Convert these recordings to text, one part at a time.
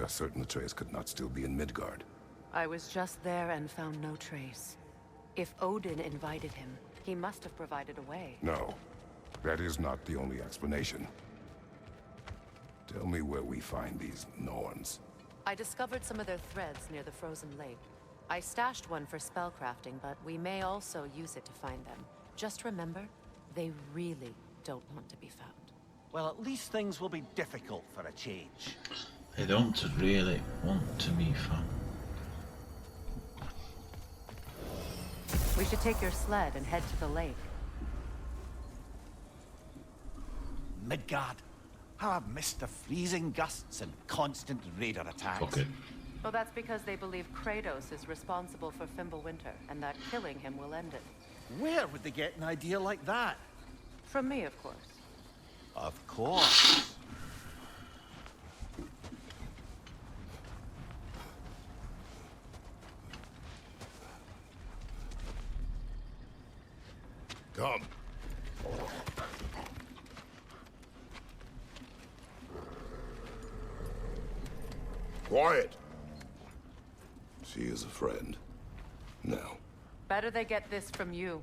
We are certain Atreus could not still be in Midgard. I was just there and found no trace. If Odin invited him, he must have provided a way. No, that is not the only explanation. Tell me where we find these Norns. I discovered some of their threads near the frozen lake. I stashed one for spellcrafting, but we may also use it to find them. Just remember, they really don't want to be found. Well, at least things will be difficult for a change. They don't really want to be found. We should take your sled and head to the lake. Midgard. How I've missed the freezing gusts and constant raider attacks. Fuck it. Well, that's because they believe Kratos is responsible for Fimbulwinter, and that killing him will end it. Where would they get an idea like that? From me, of course. Of course. Come. Quiet. She is a friend. Now. Better they get this from you.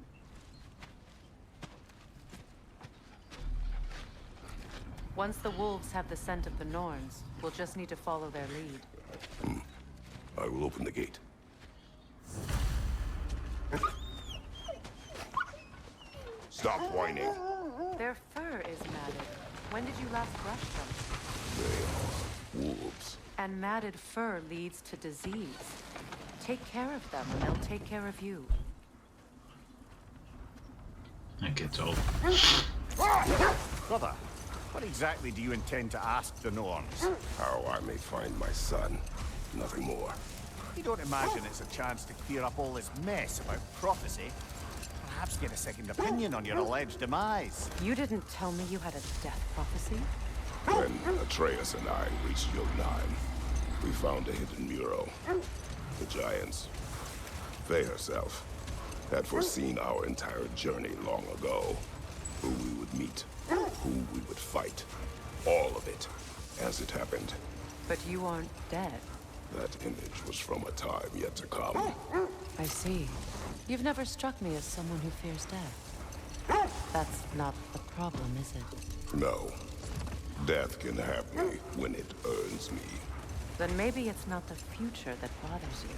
Once the wolves have the scent of the Norns, we'll just need to follow their lead. I will open the gate. Stop whining. Their fur is matted. When did you last brush them? They are wolves. And matted fur leads to disease. Take care of them, and they'll take care of you. That gets old. Brother, what exactly do you intend to ask the Norns? How I may find my son. Nothing more. You don't imagine it's a chance to clear up all this mess about prophecy? Perhaps get a second opinion on your alleged demise. You didn't tell me you had a death prophecy? When Atreus and I reached Jotunheim, we found a hidden mural. The giants, Freya herself, had foreseen our entire journey long ago. Who we would meet, who we would fight. All of it, as it happened. But you aren't dead. That image was from a time yet to come. I see. You've never struck me as someone who fears death. That's not the problem, is it? No. Death can have me when it earns me. Then maybe it's not the future that bothers you.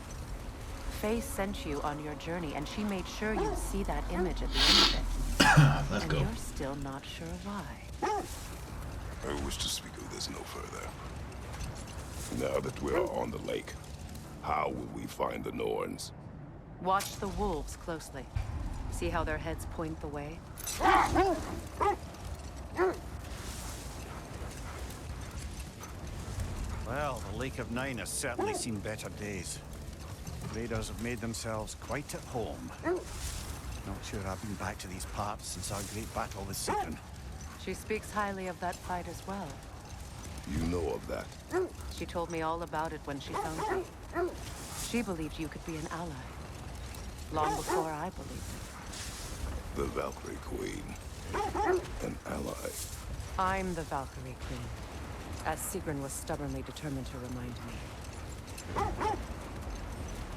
Faye sent you on your journey, and she made sure you see that image at the end of it. Let's and go. you're still not sure why. I wish to speak of this no further. Now that we are on the lake, how will we find the Norns? Watch the wolves closely. See how their heads point the way? Well, the Lake of Nine has certainly seen better days. Raiders have made themselves quite at home. Not sure I've been back to these parts since our great battle with Sigrun. She speaks highly of that fight as well. You know of that? She told me all about it when she found you. She believed you could be an ally. Long before I believed it. The Valkyrie Queen. An ally. I'm the Valkyrie Queen, as Sigrun was stubbornly determined to remind me.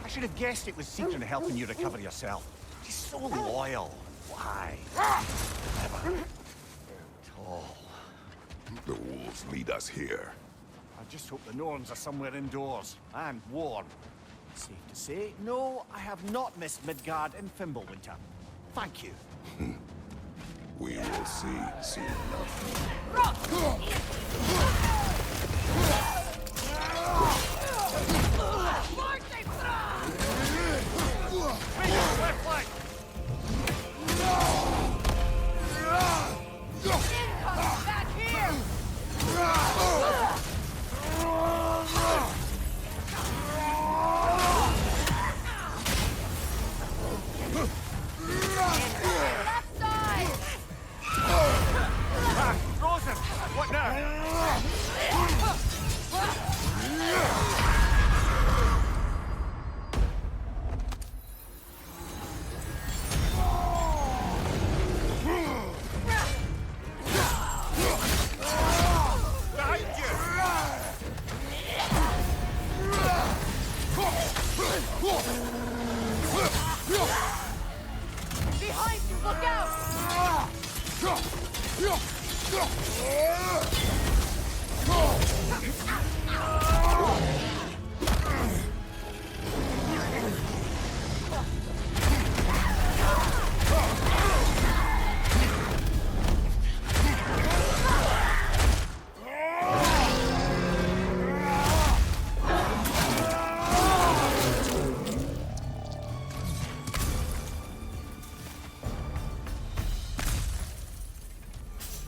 I should have guessed it was Sigrun helping you recover yourself. She's so loyal. Why? Clever. Tall. The wolves lead us here. I just hope the Norns are somewhere indoors and warm. Safe to say, no, I have not missed Midgard in Fimbulwinter. Thank you. We will see soon enough. Back here! Left side! Frozen! What now?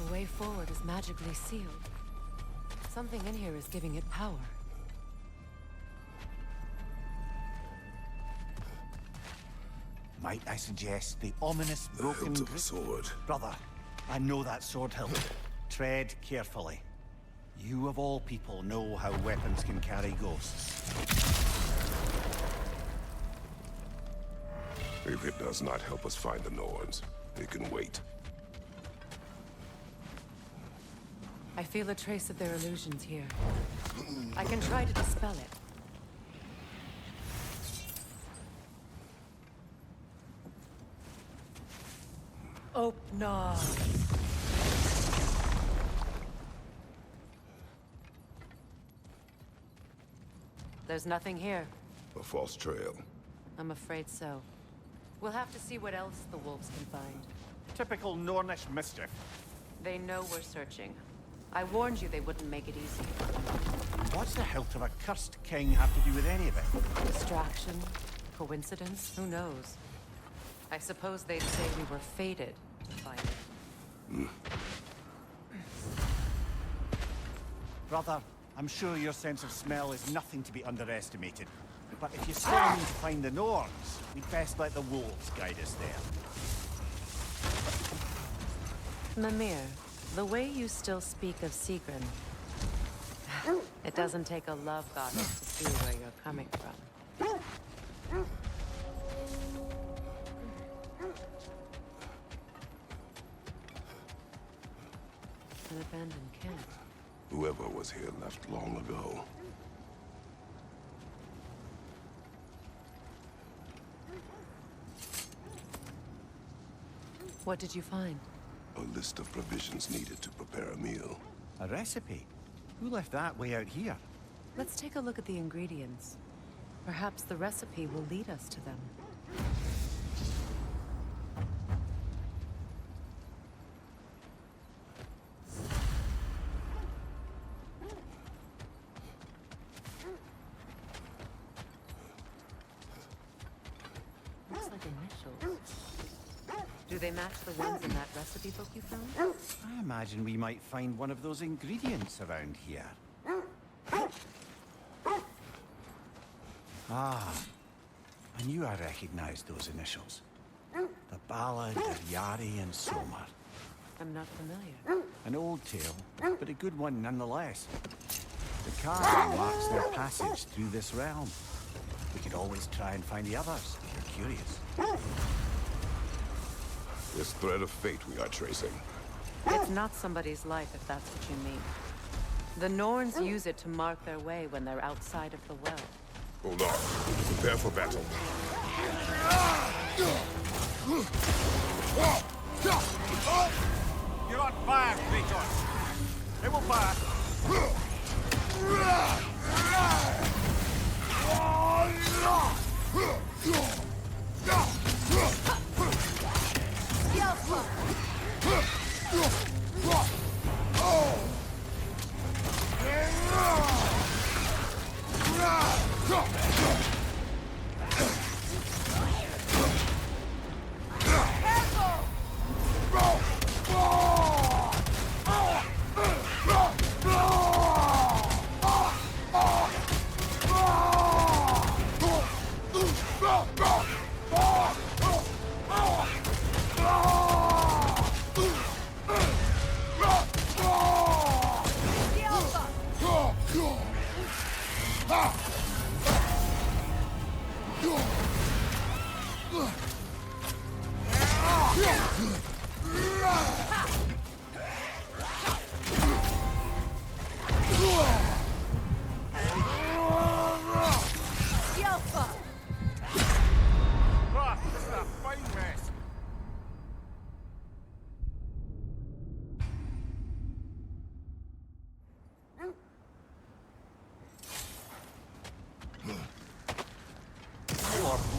The way forward is magically sealed. Something in here is giving it power. Might I suggest the ominous The broken hilt of a grip? sword. Brother, I know that sword hilt. Tread carefully. You of all people know how weapons can carry ghosts. If it does not help us find the Norns, it can wait. I feel a trace of their illusions here. I can try to dispel it. Opna. There's nothing here. A false trail. I'm afraid so. We'll have to see what else the wolves can find. Typical Nornish mischief. They know we're searching. I warned you they wouldn't make it easy. What's the hilt of a cursed king have to do with any of it? Distraction? Coincidence? Who knows? I suppose they'd say we were fated to find it. Brother, I'm sure your sense of smell is nothing to be underestimated. But if you still need to find the Norns, we'd best let the wolves guide us there. Mimir, the way you still speak of Sigrun, it doesn't take a love goddess to see where you're coming from. An abandoned camp. Whoever was here left long ago. What did you find? A list of provisions needed to prepare a meal. A recipe? Who left that way out here? Let's take a look at the ingredients. Perhaps the recipe will lead us to them. Looks like initials. Do they match the ones in that recipe book you found? I imagine we might find one of those ingredients around here. Ah, I knew I recognized those initials. The Ballad of Yari and Somar. I'm not familiar. An old tale, but a good one nonetheless. The carving marks their passage through this realm. We could always try and find the others, if you're curious. This thread of fate we are tracing. It's not somebody's life, if that's what you mean. The Norns use it to mark their way when they're outside of the well. Hold on. Prepare for battle. You're on fire, Kratos! It will pass!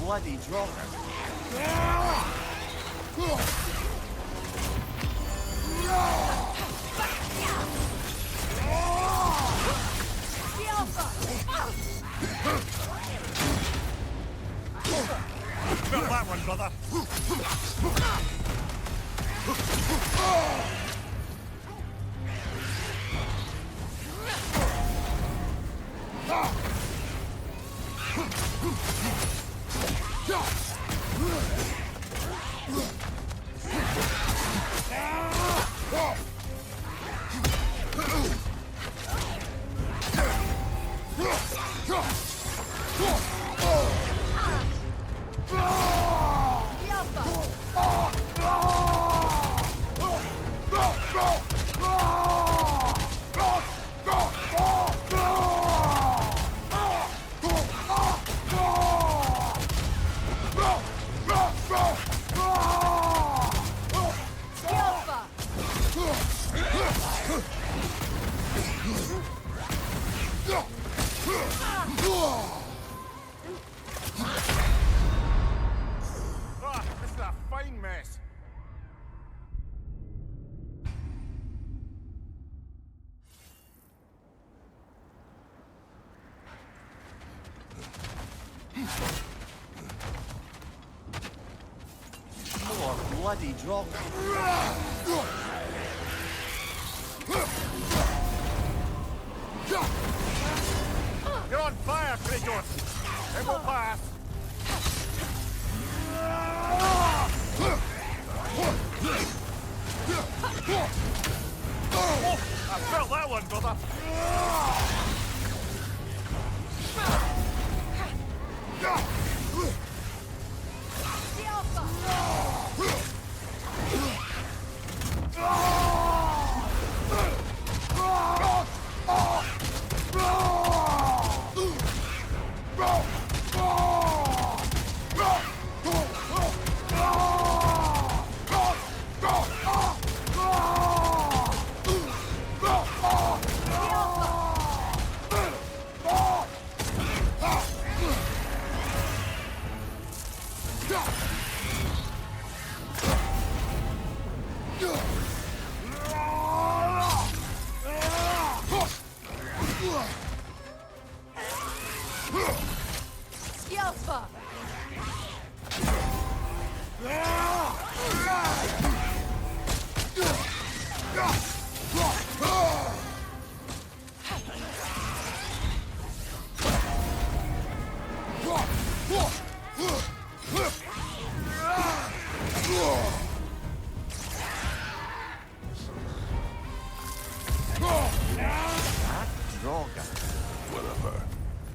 bloody drop. Felt that one, brother. This is a fine mess. More bloody drop. You're on fire, Kratos. It will pass. Oh, I felt that one, brother.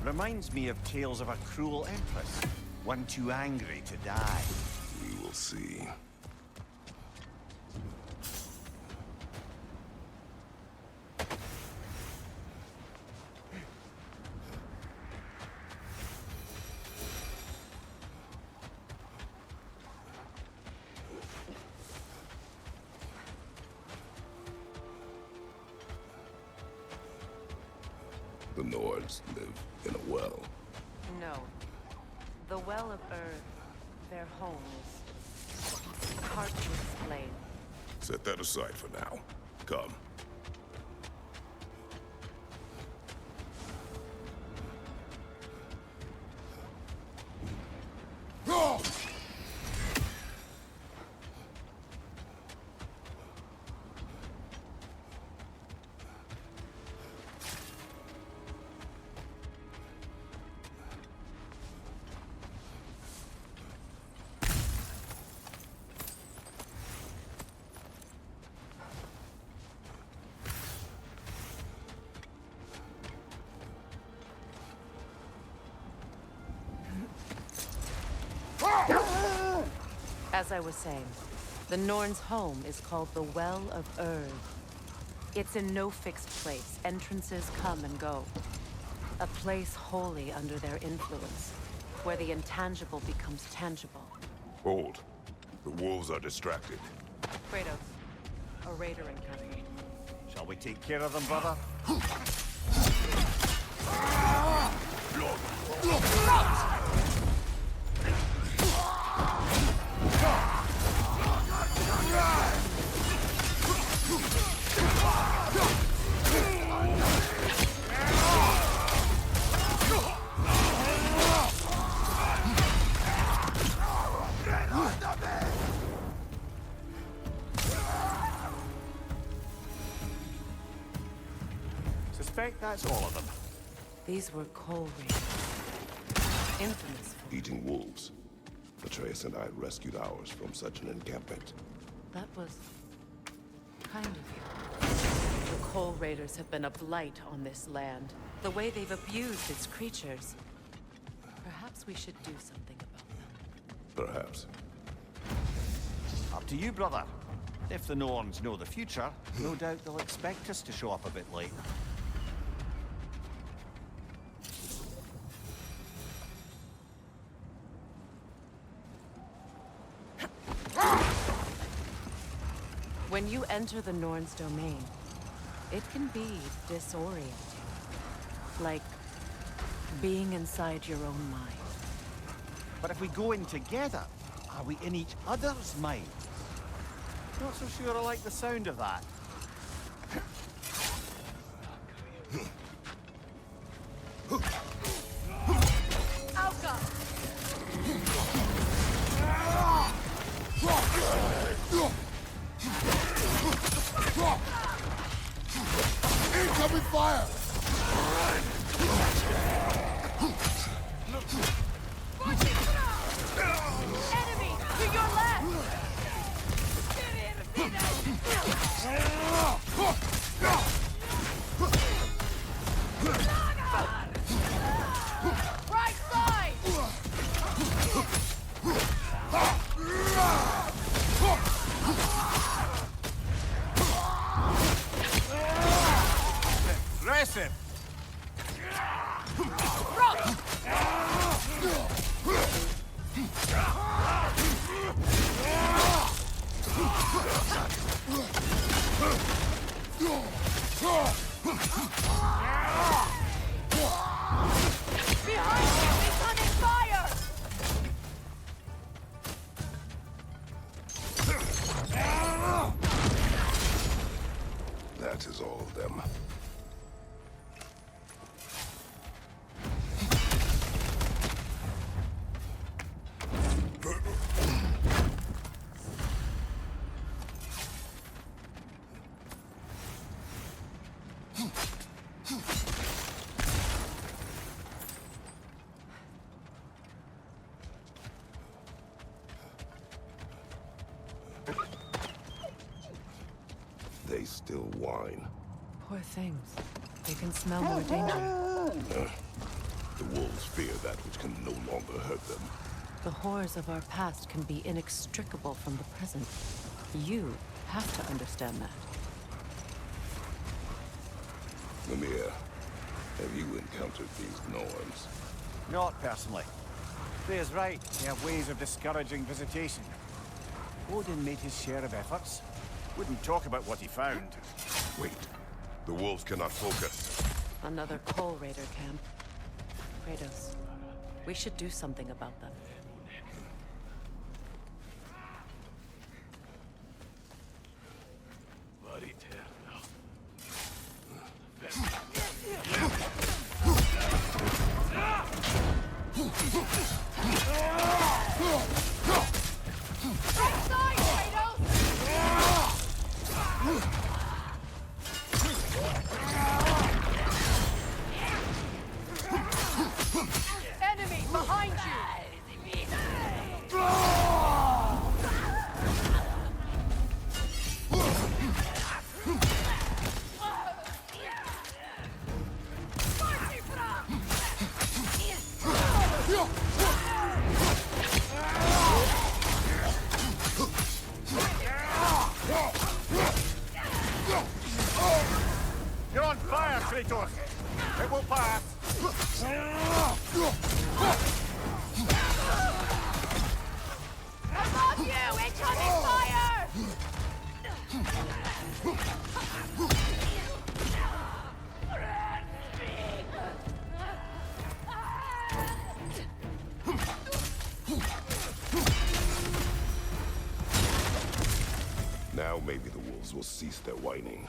Reminds me of tales of a cruel empress, one too angry to die. We will see. The Norns live in a well. No. The Well of Earth, their home is hard to explain. Set that aside for now. Come. As I was saying, the Norns' home is called the Well of Earth. It's in no fixed place. Entrances come and go. A place wholly under their influence, where the intangible becomes tangible. Hold. The wolves are distracted. Kratos, a raider incoming. Shall we take care of them, brother? suspect that's all of them. These were coal raiders. Infamous for... Eating wolves. Atreus and I rescued ours from such an encampment. That was... kind of you. The coal raiders have been a blight on this land. The way they've abused its creatures. Perhaps we should do something about them. Perhaps. Up to you, brother. If the Norns know the future, no doubt they'll expect us to show up a bit late. When you enter the Norns' domain, it can be disorienting. Like being inside your own mind. But if we go in together, are we in each other's mind? Not so sure I like the sound of that. Alka! Incoming fire! Enemy! To your left! Right side! Aggressive! Behind you! Incoming fire! That is all of them. They still whine. Poor things. They can smell more danger. The wolves fear that which can no longer hurt them. The horrors of our past can be inextricable from the present. You have to understand that. Mimir, have you encountered these Norns? Not personally. Freya's right. They have ways of discouraging visitation. Odin made his share of efforts. Wouldn't talk about what he found. Wait. The wolves cannot focus. Another coal raider camp. Kratos, we should do something about them. Right side, Kratos! Enemy behind you! You're on fire, Kratos! It will pass! Above you! Incoming fire! Now maybe the wolves will cease their whining.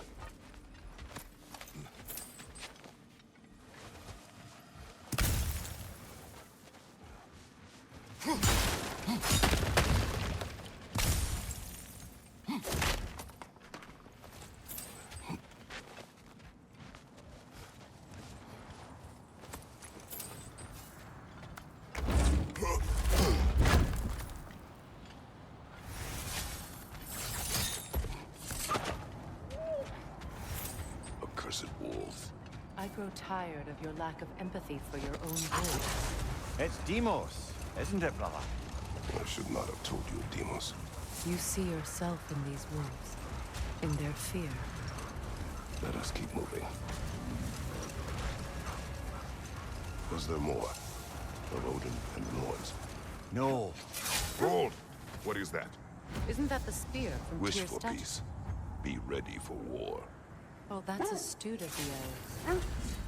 grow tired of your lack of empathy for your own wolves. It's Demos, isn't it, brother? I should not have told you, Demos. You see yourself in these wolves, in their fear. Let us keep moving. Was there more of Odin and the Norns? No. Hold! What is that? Isn't that the spear from Wish Tyr's for statue? peace. Be ready for war. Oh, that's astute of the elves.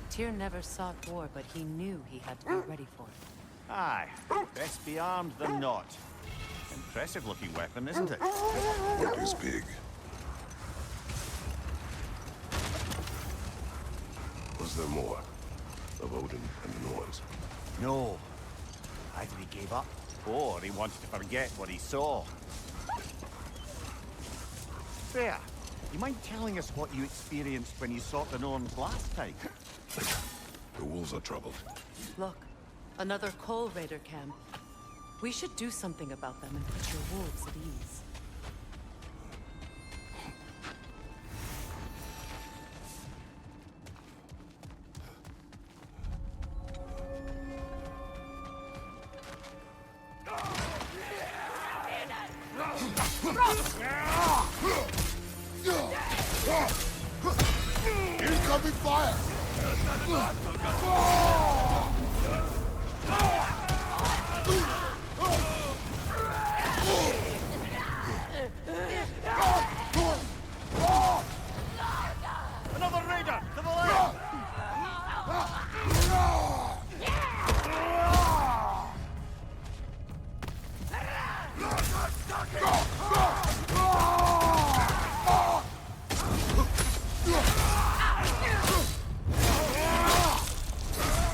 Tyr never sought war, but he knew he had to be ready for it. Aye. Best be armed than not. Impressive looking weapon, isn't it? What is big? Was there more of Odin and the Norns? No. Either he gave up, or he wanted to forget what he saw. Freya, you mind telling us what you experienced when you sought the Norns last time? The wolves are troubled. Look, another coal raider camp. We should do something about them and put your wolves at ease. Incoming fire! Another raider! To the left!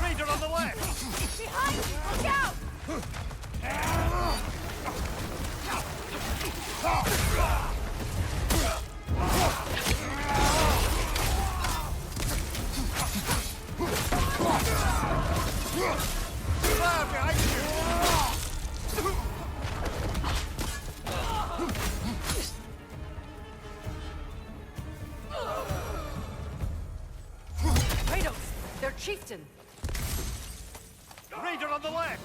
Raider on the left! Behind you! Look out! Fire behind you! Kratos! Their chieftain! Raider on the left!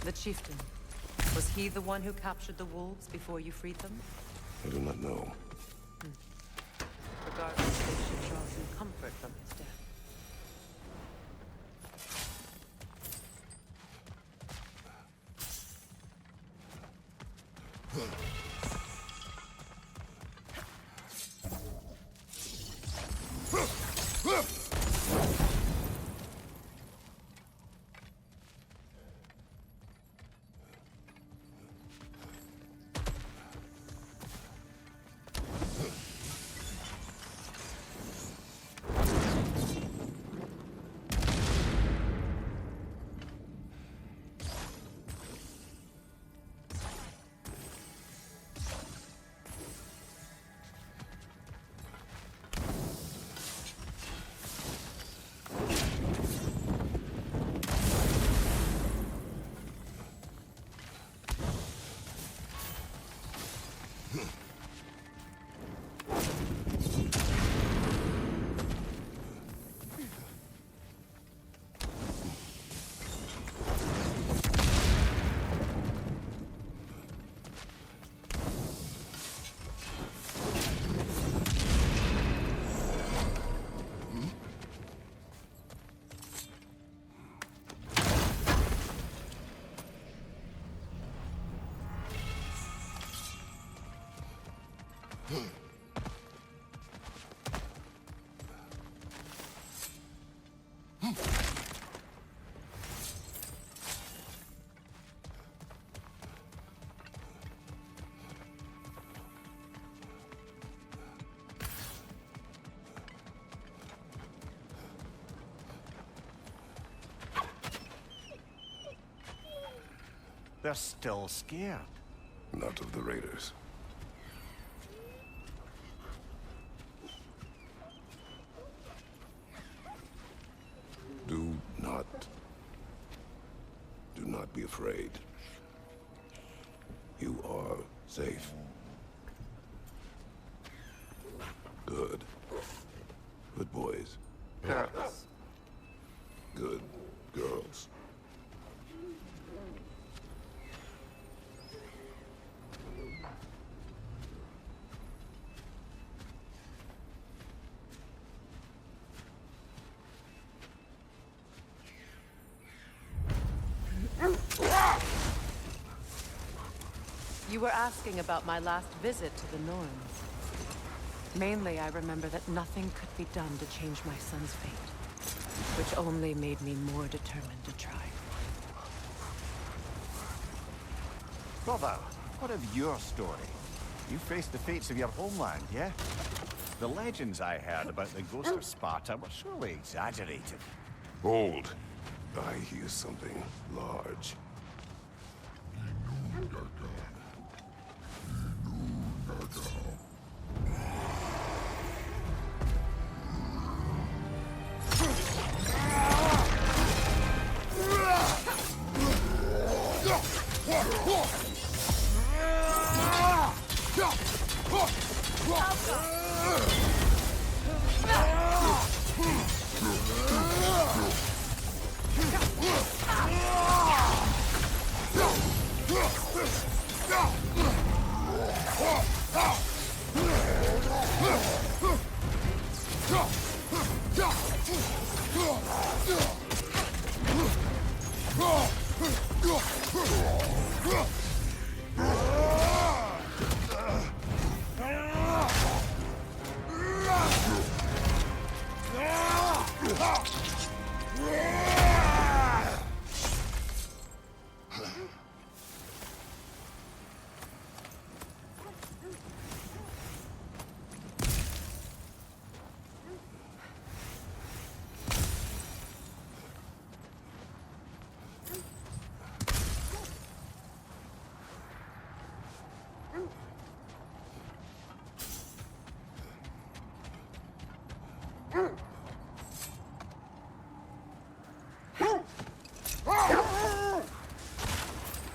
The chieftain. Was he the one who captured the wolves before you freed them? I do not know. Regardless, they should draw some comfort from his death. They're still scared. Not of the raiders. Do not be afraid. You are safe. Good. Good boys. Kratos. Good girls. You were asking about my last visit to the Norns. Mainly, I remember that nothing could be done to change my son's fate, which only made me more determined to try. Brother, what of your story? You faced the fates of your homeland, yeah? The legends I heard about the ghost of Sparta were surely exaggerated. Hold. I hear something large.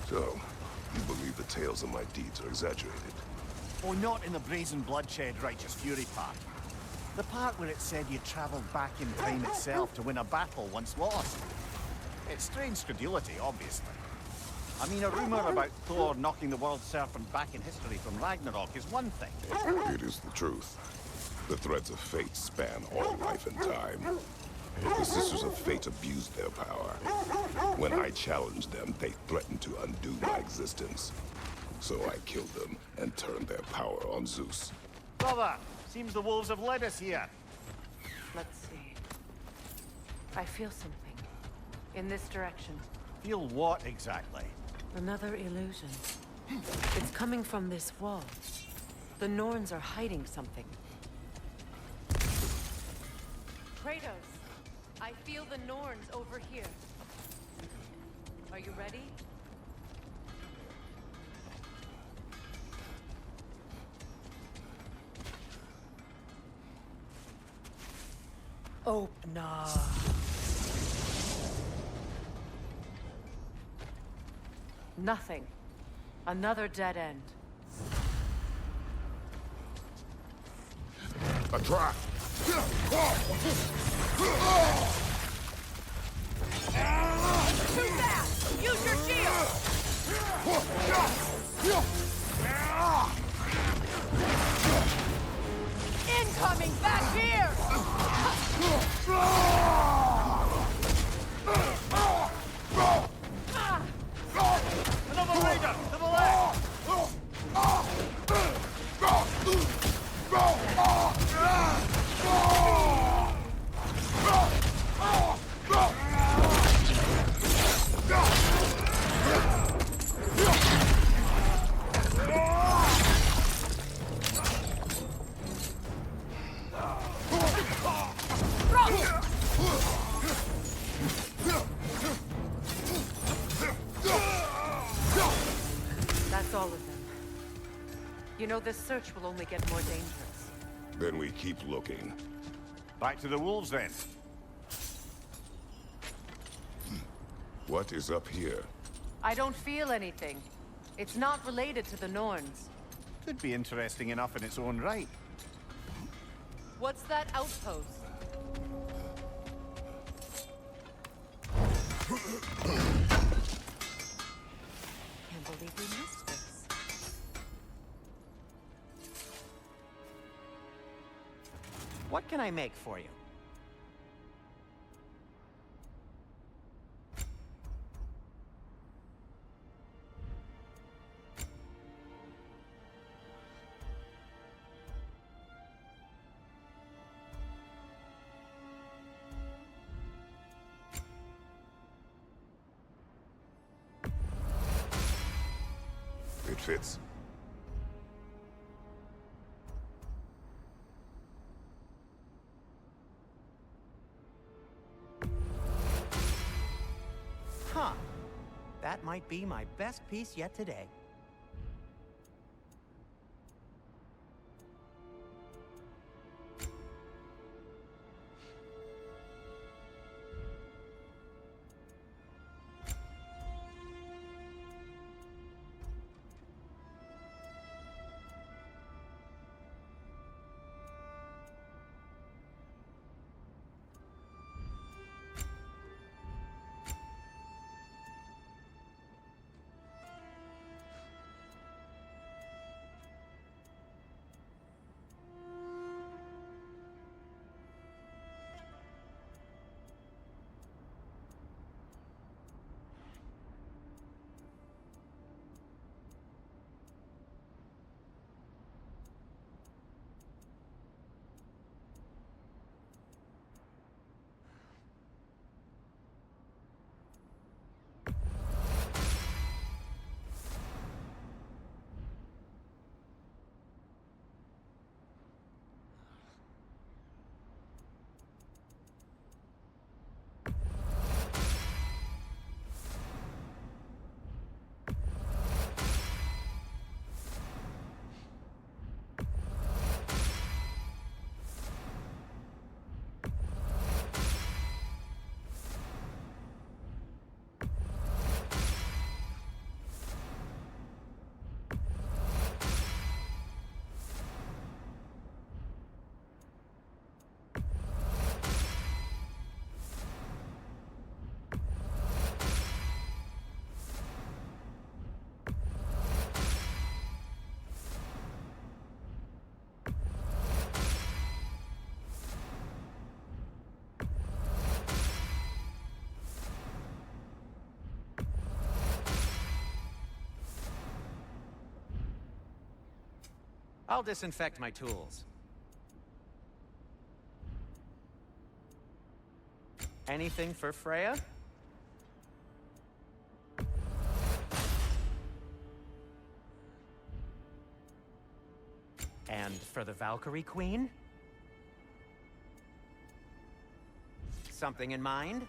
So, you believe the tales of my deeds are exaggerated? Oh, not in the brazen bloodshed righteous fury part. The part where it said you traveled back in time itself to win a battle once lost. It's strange credulity, obviously. I mean, a rumor about Thor knocking the world serpent back in history from Ragnarok is one thing. It is the truth. The threads of fate span all life and time. The Sisters of Fate abused their power. When I challenged them, they threatened to undo my existence. So I killed them and turned their power on Zeus. Brother, seems the wolves have led us here. Let's see. I feel something. In this direction. Feel what exactly? Another illusion. It's coming from this wall. The Norns are hiding something. Kratos, I feel the Norns over here. Are you ready? Open. Nothing. Another dead end. A trap! Too fast! Use your shield! Incoming back here! Another raider! To the left! You know, this search will only get more dangerous. Then we keep looking. Back to the wolves, then. What is up here? I don't feel anything. It's not related to the Norns. Could be interesting enough in its own right. What's that outpost? Can't believe we missed this. What can I make for you? It fits. Huh. That might be my best piece yet today. I'll disinfect my tools. Anything for Freya? And for the Valkyrie Queen? Something in mind?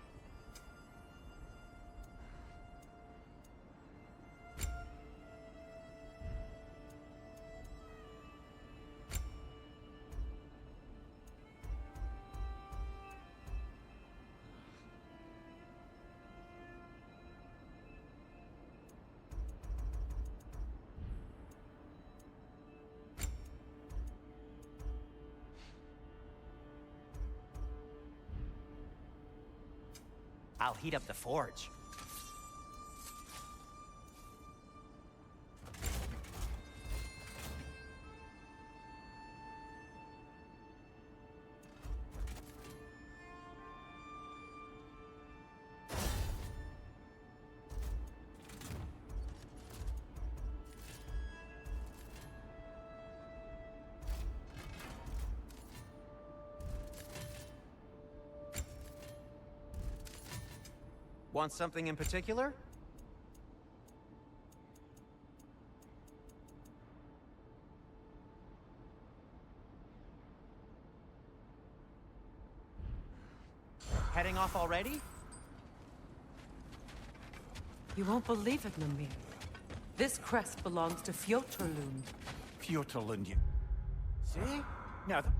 I'll heat up the forge. Want something in particular? Heading off already? You won't believe it, Namir. This crest belongs to Fjoturlund. Fjotrlund. See? Now that's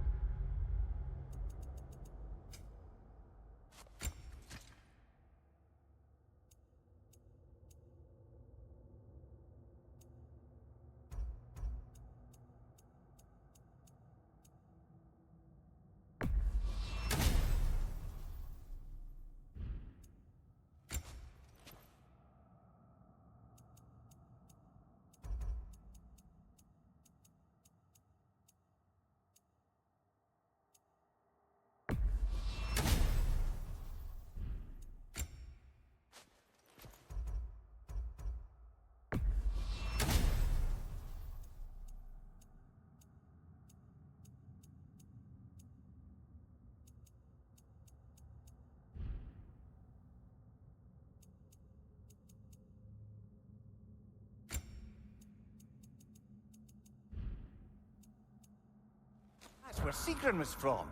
where Sigrun was from.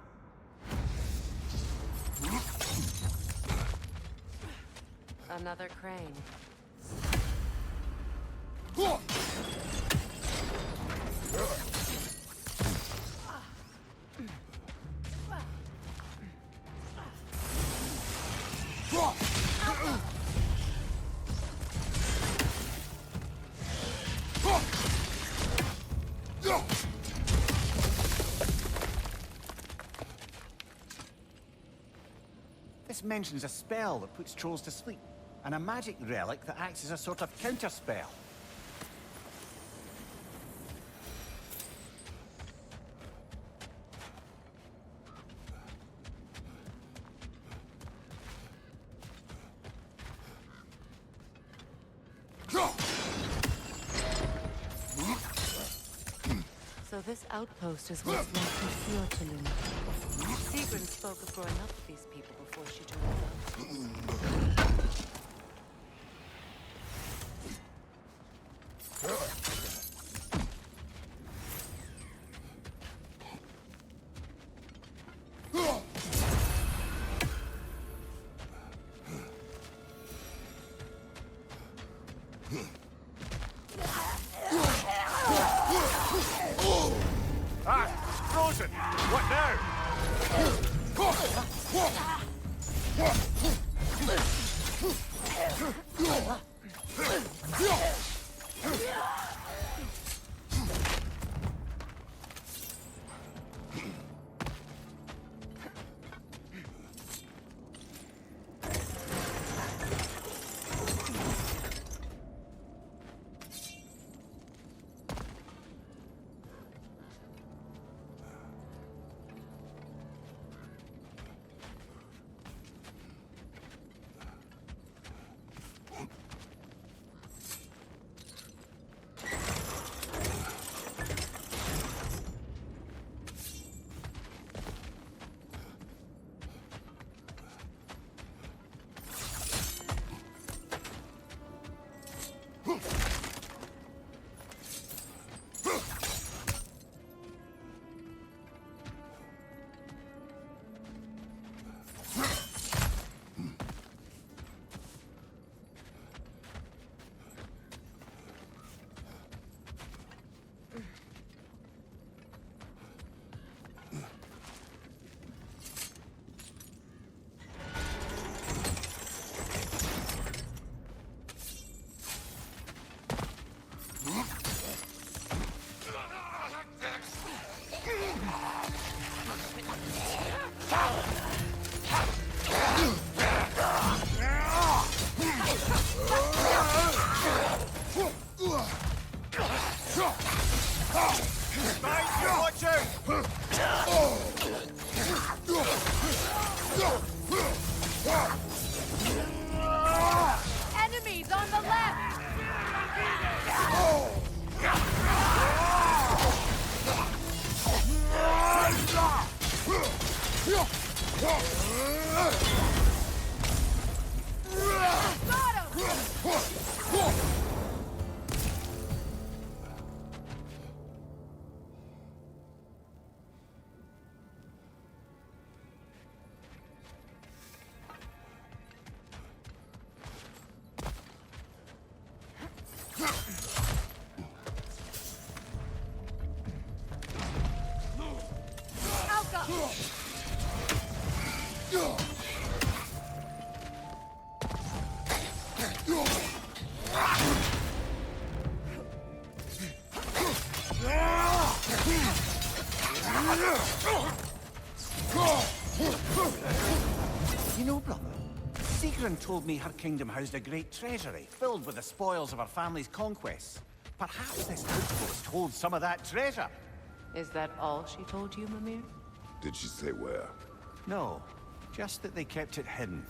Another crane. This mentions a spell that puts trolls to sleep, and a magic relic that acts as a sort of counterspell. So this outpost is what's left of Fjotrlund. Sigrun spoke of growing up with these people before she joined them. Frozen! What now? Enemies on the left! You know, brother, Sigrun told me her kingdom housed a great treasury filled with the spoils of her family's conquests. Perhaps this outpost holds some of that treasure. Is that all she told you, Mimir? Did she say where? No, just that they kept it hidden.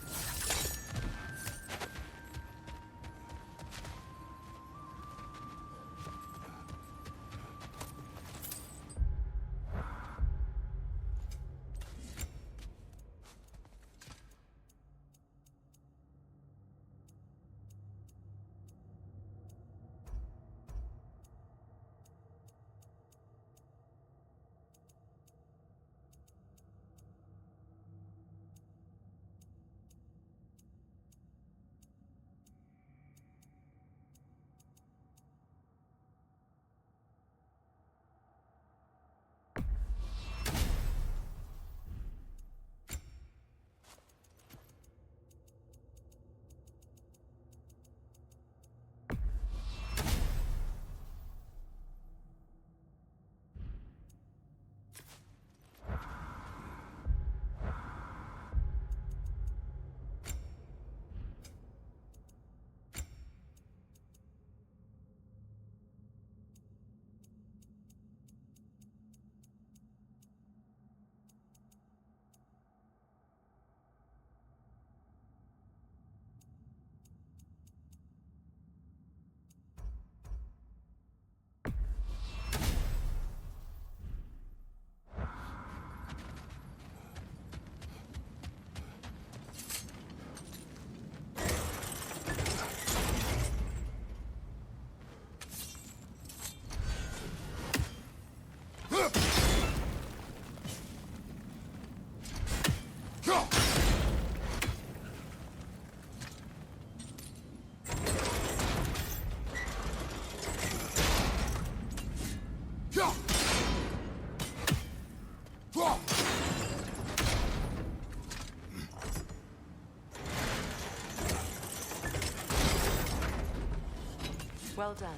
Well done.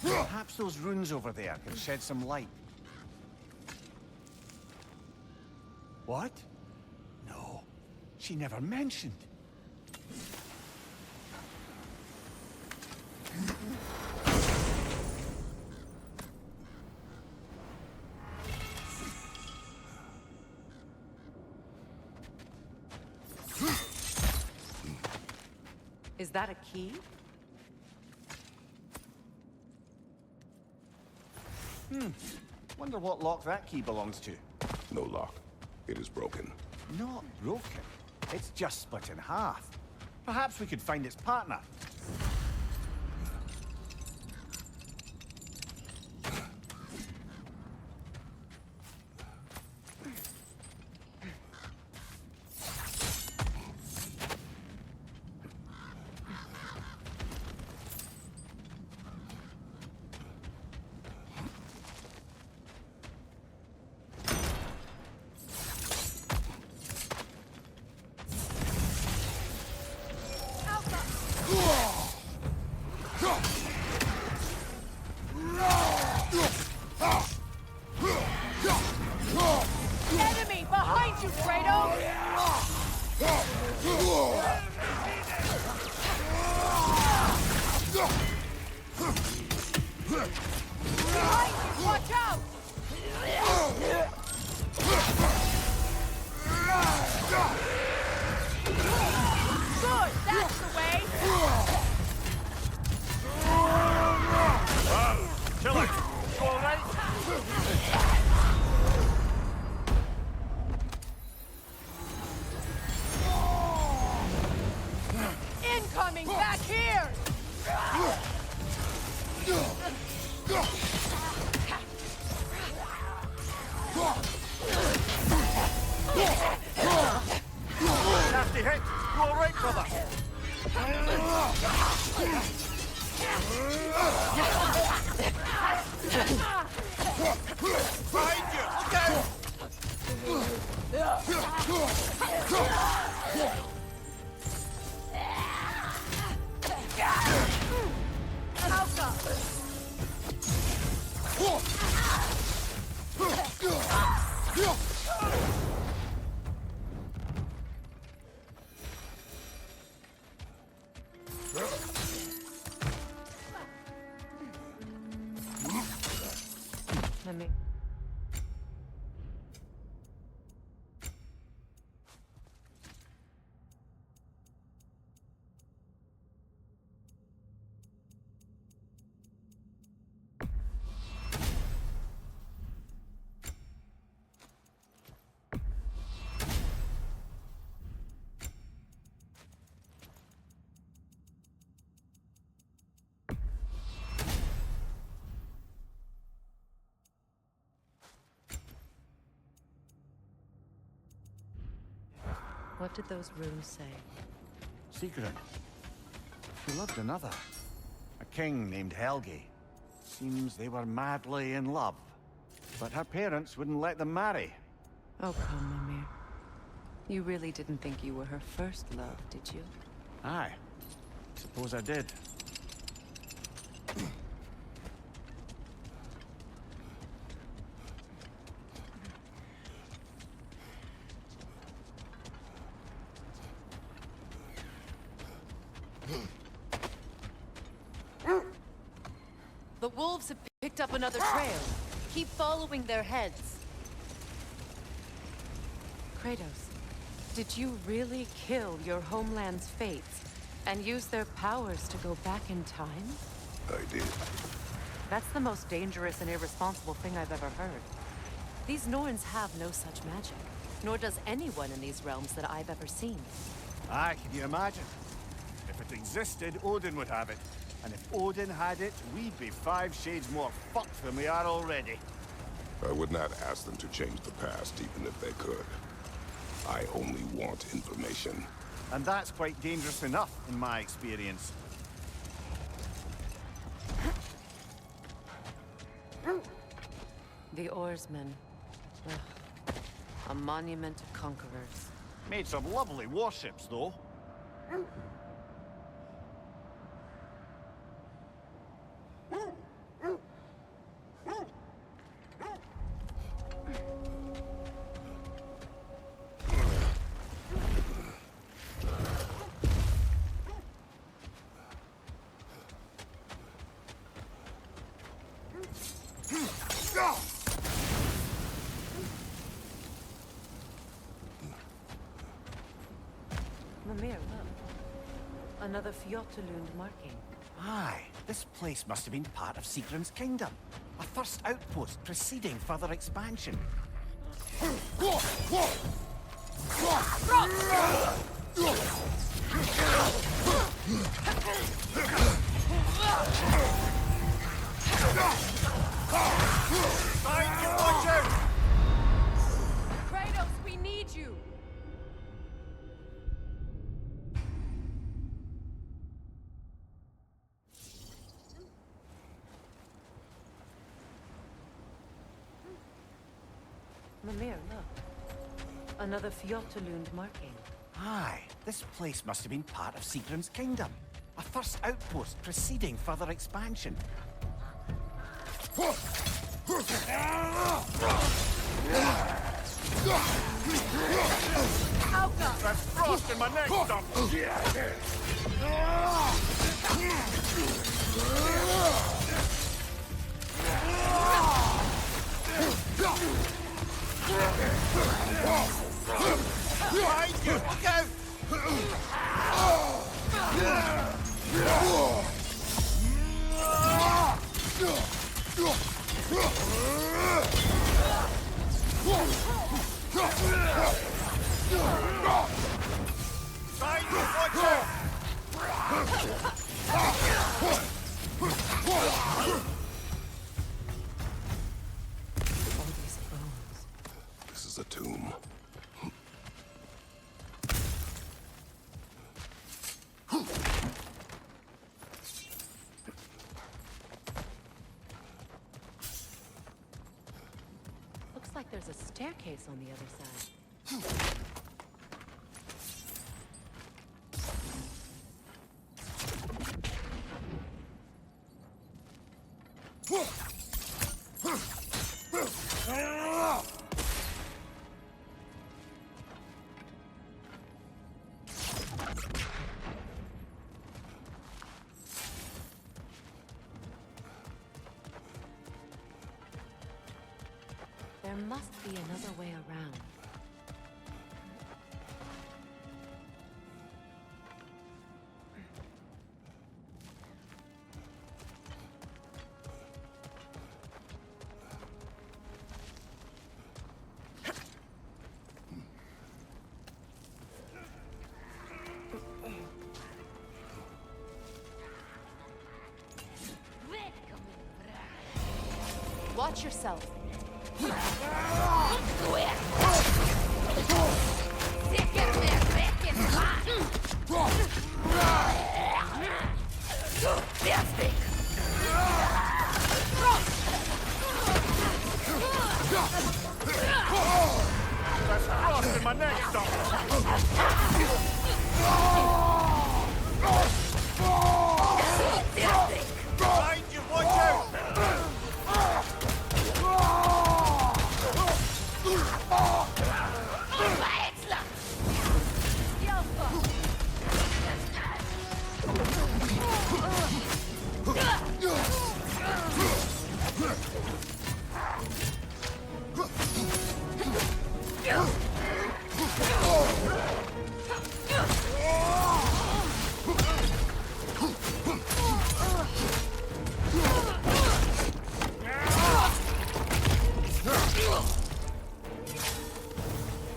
Perhaps those runes over there can shed some light. What? No, she never mentioned. Is that a key? Wonder what lock that key belongs to. No lock. It is broken. Not broken. It's just split in half. Perhaps we could find its partner. Behind you! Watch out! Good! That's the way! Kill it! You alright? Incoming! Back here! Nasty hit! You alright, brother? Behind you! Look out! Alka! Let me... What did those runes say? Secret. She loved another. A king named Helgi. Seems they were madly in love. But her parents wouldn't let them marry. Oh, come, Mimir. You really didn't think you were her first love, did you? Aye. Suppose I did. The wolves have picked up another trail. Keep following their heads. Kratos, did you really kill your homeland's fates and use their powers to go back in time? I did. That's the most dangerous and irresponsible thing I've ever heard. These Norns have no such magic, nor does anyone in these realms that I've ever seen. Aye, can you imagine? If it existed, Odin would have it. And if Odin had it, we'd be 5 shades more fucked than we are already. I would not ask them to change the past, even if they could. I only want information. And that's quite dangerous enough, in my experience. The oarsmen. Ugh. A monument to conquerors. Made some lovely warships, though. Mimir, look. Another Fjotalund marking. Aye, this place must have been part of Sigrun's kingdom. A first outpost preceding further expansion. Watch out! Kratos, we need you! Mimir, look. Another Fjotalund marking. Aye, this place must have been part of Sigrun's kingdom. A first outpost preceding further expansion. Alka! There's frost in my neck, Dump! like there's a staircase on the other side. There must be another way around. Watch yourself. That's frost in my neck, Behind you, watch out!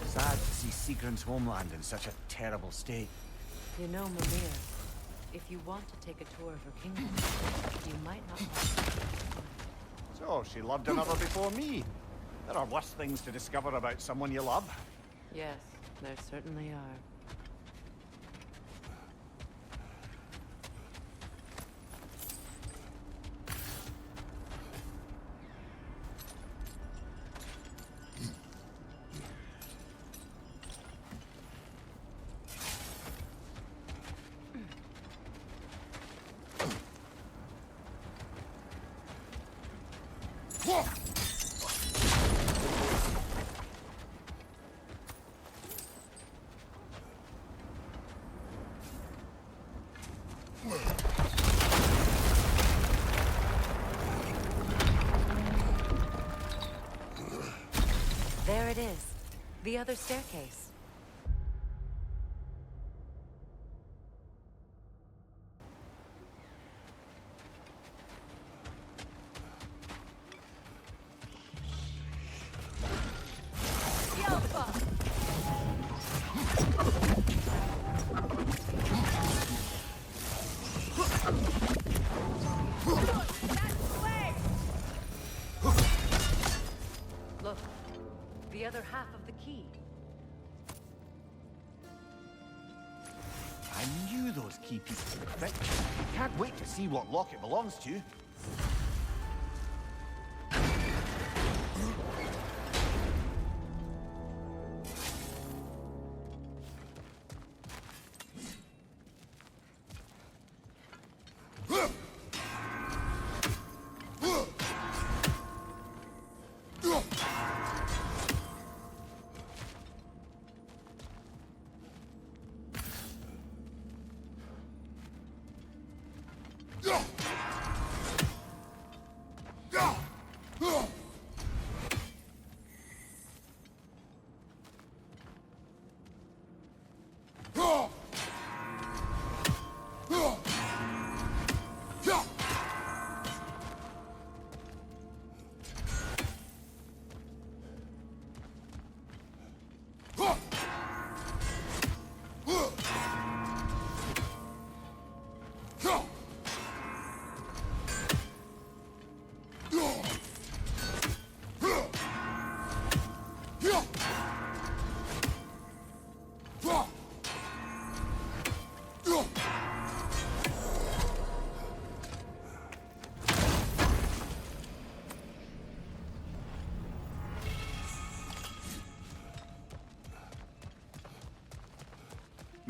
Sad to see Sigrun's homeland in such a terrible state. You know, Mimir, if you want to take a tour of her kingdom, you might not want to. So, she loved another before me. There are worse things to discover about someone you love. Yes, there certainly are. There it is. The other staircase. Look, the other half of the key. I knew those key pieces would fit. Can't wait to see what lock it belongs to.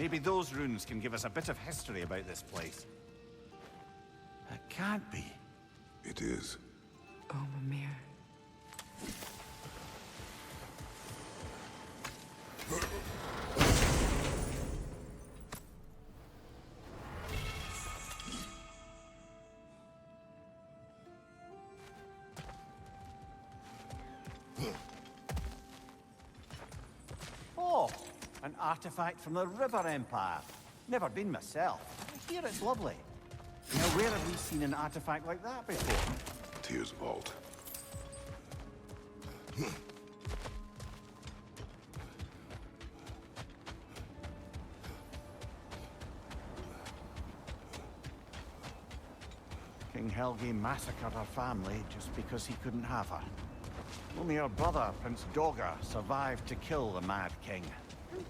Maybe those runes can give us a bit of history about this place. It can't be. It is. Oh, Mimir. Oh, an artifact from the River Empire. Never been myself. I hear it's lovely. Now, where have we seen an artifact like that before? Tyr's vault. King Helge massacred her family just because he couldn't have her. Only her brother, Prince Dogger, survived to kill the Mad King.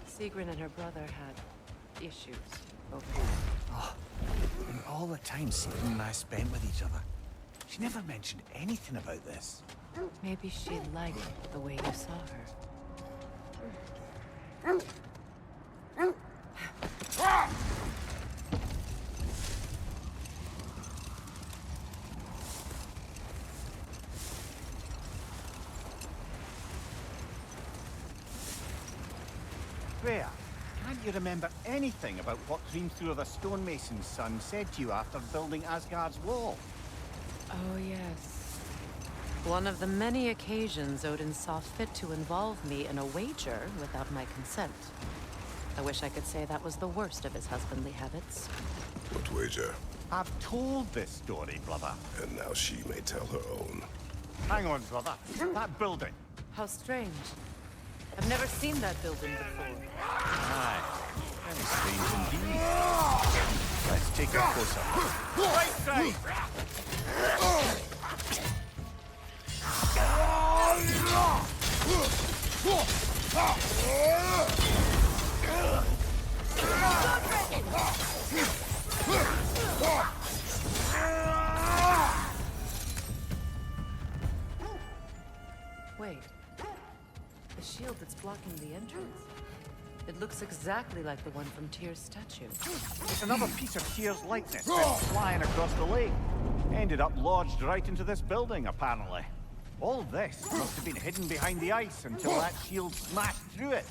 Sigrun and her brother had issues over And all the time Sigrun and I spent with each other, she never mentioned anything about this. Maybe she liked the way you saw her. Freya, can't you remember anything about what Hrimthur the stonemason's son said to you after building Asgard's wall? Oh, yes. One of the many occasions Odin saw fit to involve me in a wager without my consent. I wish I could say that was the worst of his husbandly habits. What wager? I've told this story, brother. And now she may tell her own. Hang on, brother. That building. How strange. I've never seen that building before. Aye. Very strange indeed. Let's take a closer. Right side! Wait. The shield that's blocking the entrance. It looks exactly like the one from Tyr's statue. It's another piece of Tyr's likeness flying across the lake. Ended up lodged right into this building, apparently. All this must have been hidden behind the ice until that shield smashed through it.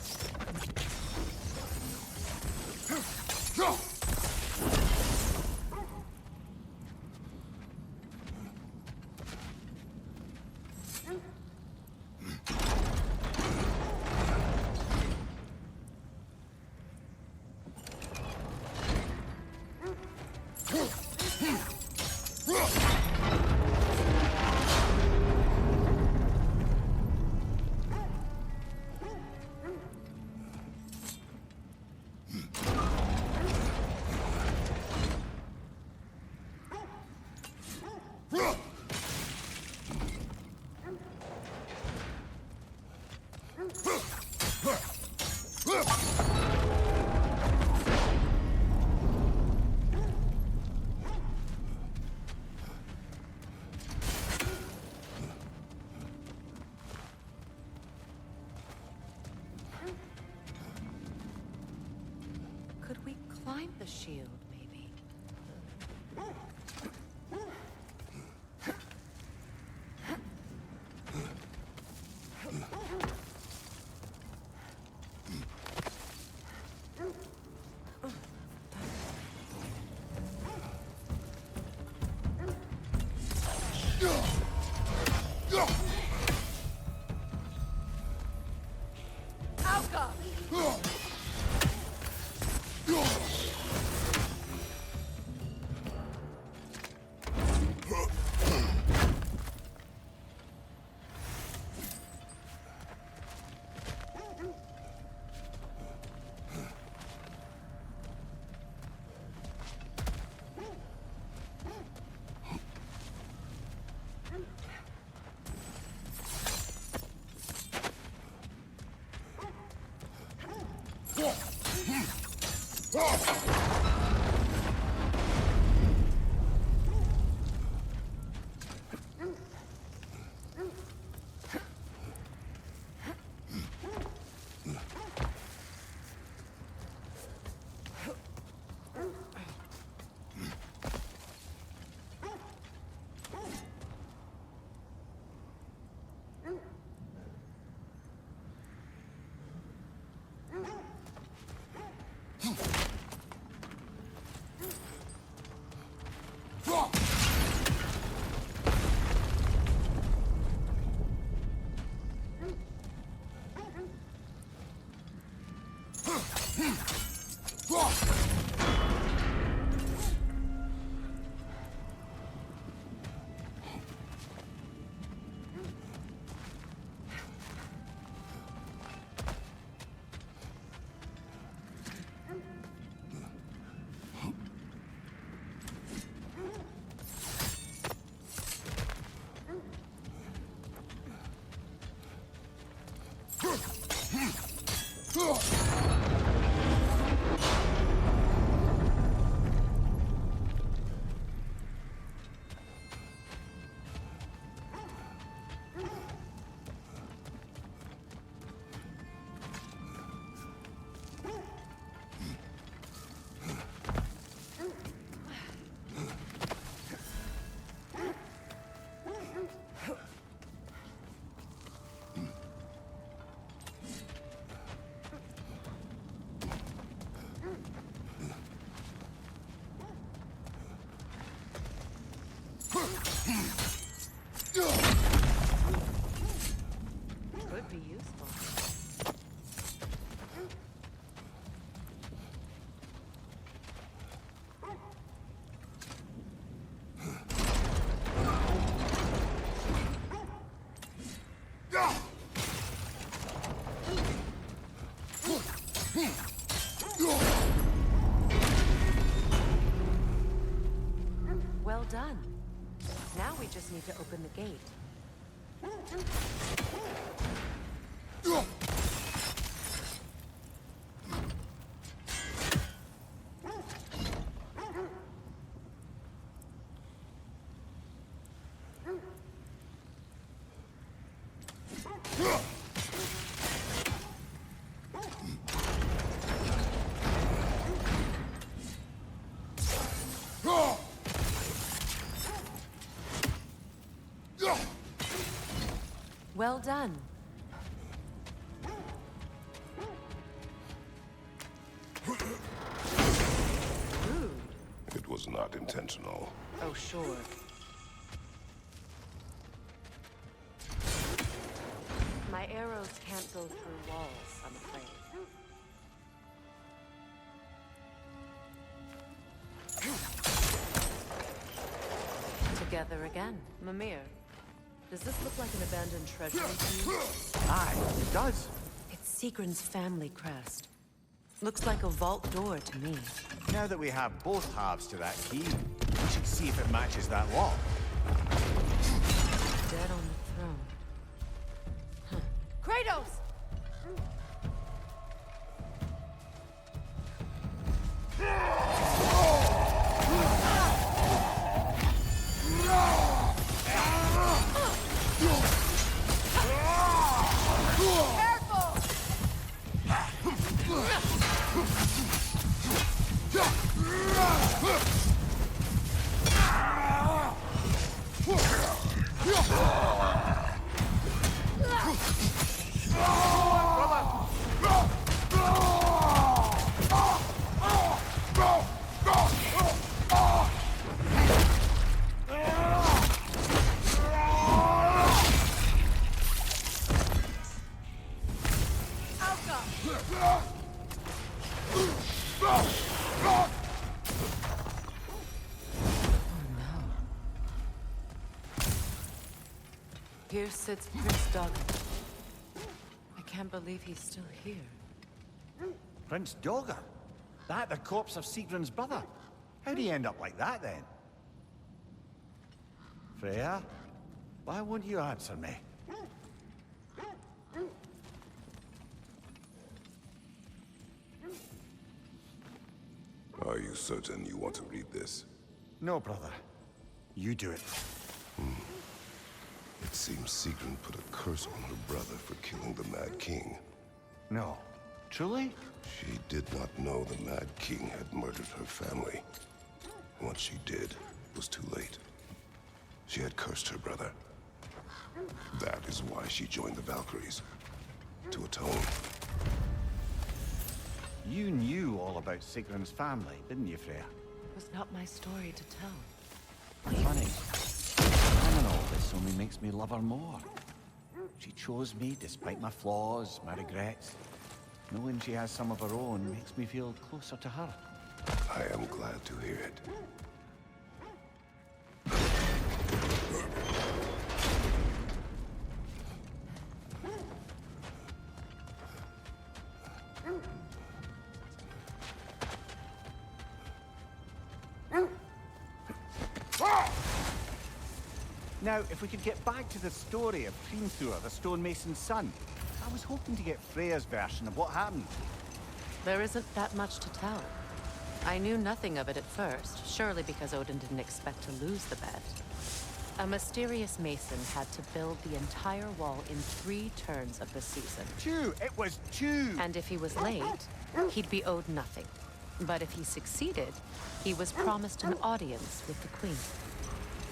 Could we climb the shield, maybe? Could be useful. Well done. Now we just need to open the gate. Well done. Rude. It was not intentional. Oh, sure. My arrows can't go through walls, I'm afraid. Together again. Mimir, does this look like an abandoned treasury to you? Aye, it does. It's Sigrun's family crest. Looks like a vault door to me. Now that we have both halves to that key, we should see if it matches that lock. Dead on the throne. Kratos! Careful! Here sits Prince Doggett. I can't believe he's still here. Prince Doggett? That the corpse of Sigrun's brother? How'd he end up like that, then? Freya? Why won't you answer me? Are you certain you want to read this? No, brother. You do it. It seems Sigrun put a curse on her brother for killing the Mad King. No. Truly? She did not know the Mad King had murdered her family. Once she did, it was too late. She had cursed her brother. That is why she joined the Valkyries. To atone. You knew all about Sigrun's family, didn't you, Freya? It was not my story to tell. Funny. Knowing all this only makes me love her more. She chose me despite my flaws, my regrets. Knowing she has some of her own makes me feel closer to her. I am glad to hear it. Now, if we could get back to the story of Hrimthur, the stonemason's son. I was hoping to get Freya's version of what happened. There isn't that much to tell. I knew nothing of it at first, surely because Odin didn't expect to lose the bet. A mysterious mason had to build the entire wall in 3 turns of the season. 2! It was 2! And if he was late, he'd be owed nothing. But if he succeeded, he was promised an audience with the queen.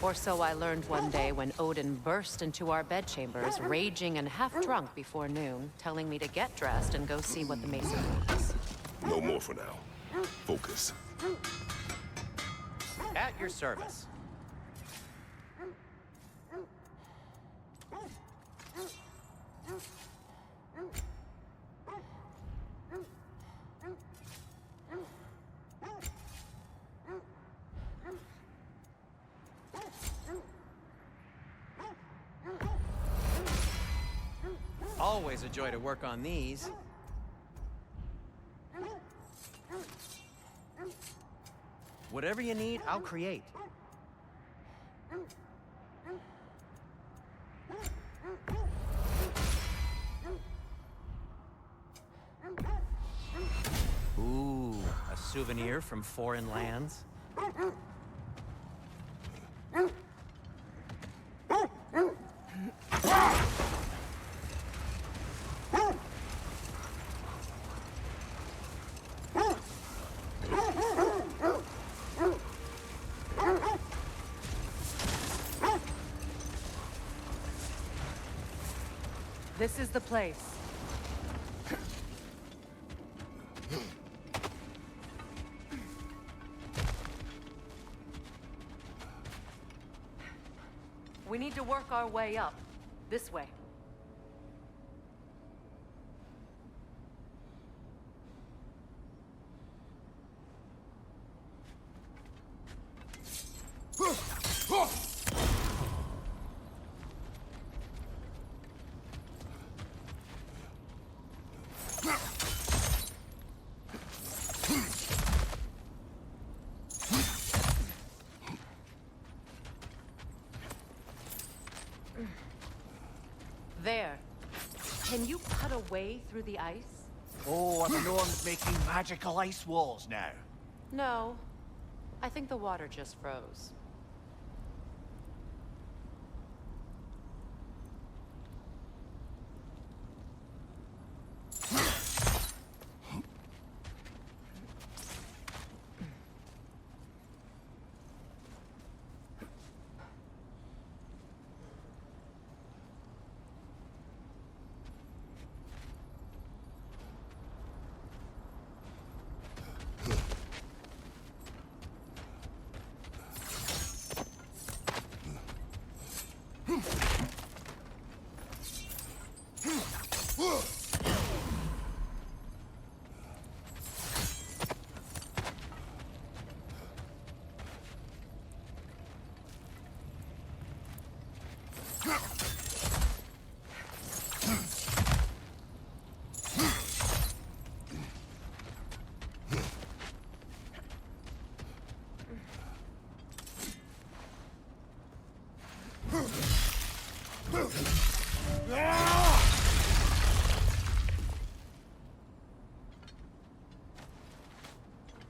Or so I learned one day when Odin burst into our bedchambers, raging and half-drunk before noon, telling me to get dressed and go see what the mason wants. No more for now. Focus. At your service. Always a joy to work on these. Whatever you need, I'll create. Ooh, a souvenir from foreign lands. This is the place. We need to work our way up. This way. There. Can you cut a way through the ice? Oh, are the Norns making magical ice walls now? No. I think the water just froze.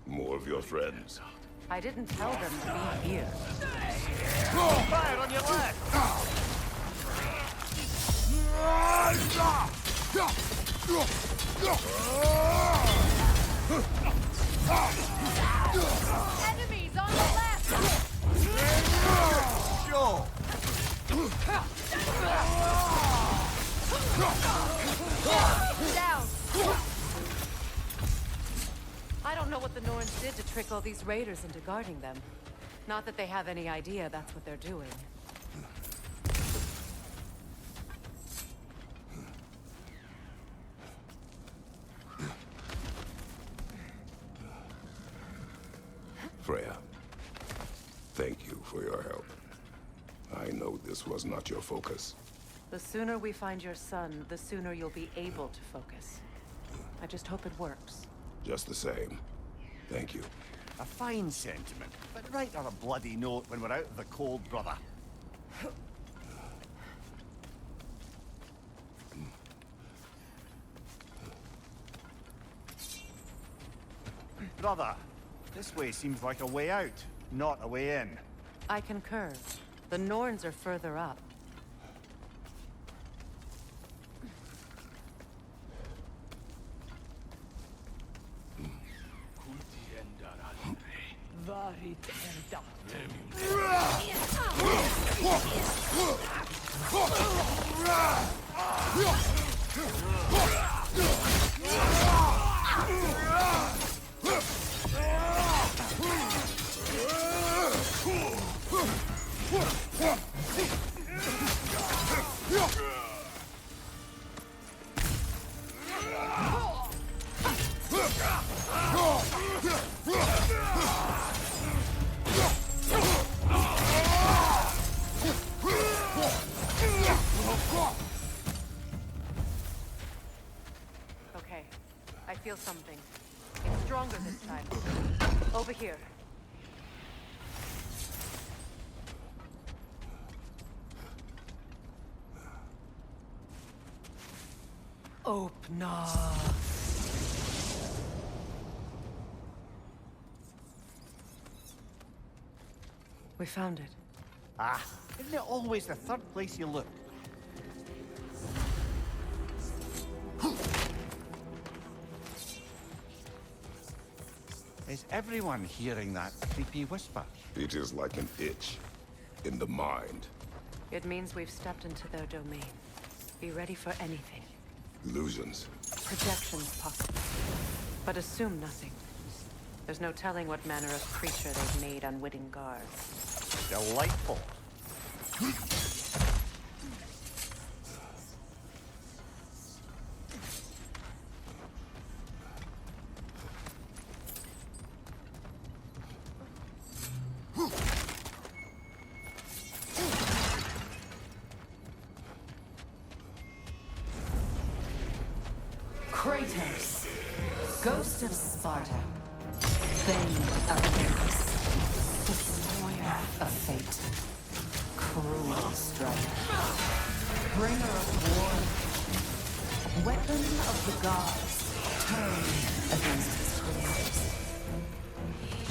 More of your friends. I didn't tell them to be here. Fire on your left! Enemies on the left! Sure! Down! I don't know what the Norns did to trick all these raiders into guarding them. Not that they have any idea that's what they're doing. Freya, thank you for your help. I know this was not your focus. The sooner we find your son, the sooner you'll be able to focus. I just hope it works. Just the same, thank you. A fine sentiment, but write her a bloody note when we're out of the cold, brother. Brother, this way seems like a way out, not a way in. I concur. The Norns are further up. Okay, I feel something. It's stronger this time. Over here. Open. We found it. Ah, isn't it always the third place you look? Is everyone hearing that creepy whisper? It is like an itch in the mind. It means we've stepped into their domain. Be ready for anything. Illusions. Projections possible. But assume nothing. There's no telling what manner of creature they've made unwitting guards. Delightful. Kratos, ghost of Sparta, bane of Atreus, destroyer of fate, cruel striker, bringer of war, weapon of the gods, turned against his creators.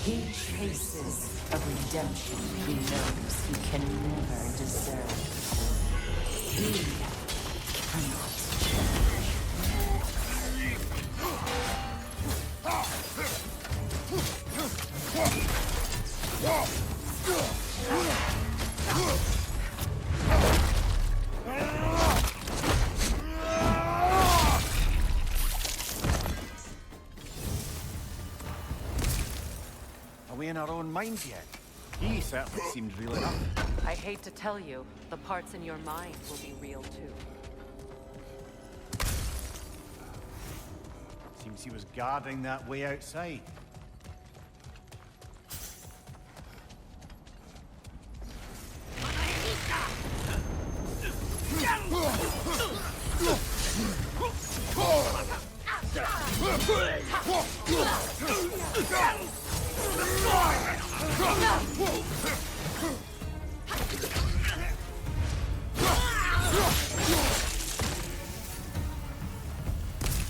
He chases a redemption he knows he can never deserve. He cannot change. Are we in our own minds yet? He certainly seems real enough. I hate to tell you, the parts in your mind will be real too. Seems he was guarding that way outside.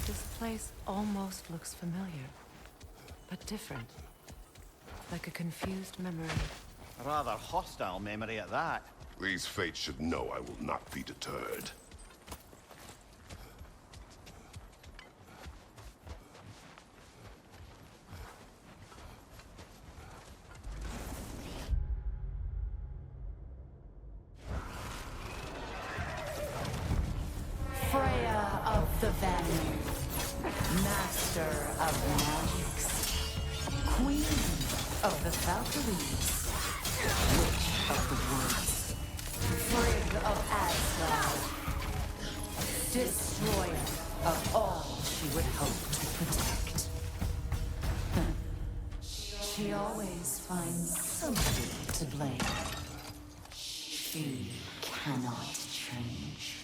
This place almost looks familiar, but different. Like a confused memory. A rather hostile memory at that. These fates should know I will not be deterred. Freya of the Vanguard, master of magics, queen of the Valkyries, witch of the woods, frigg of Asgard, destroyer of all she would hope to protect. She always finds somebody to blame. She cannot change.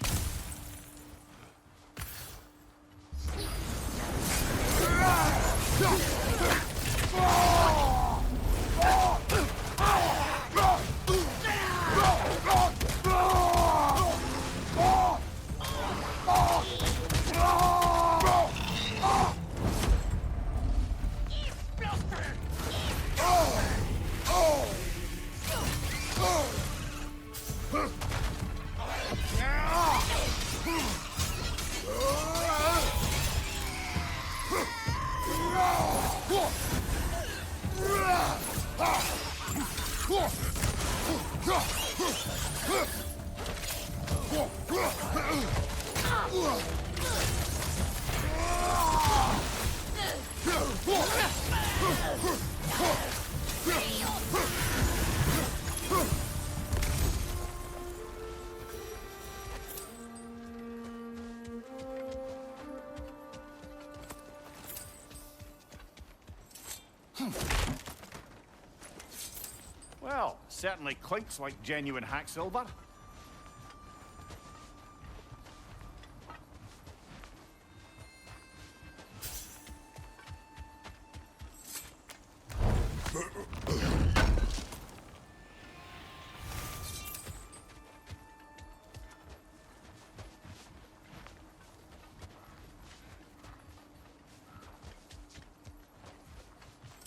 Well, certainly clinks like genuine hack silver.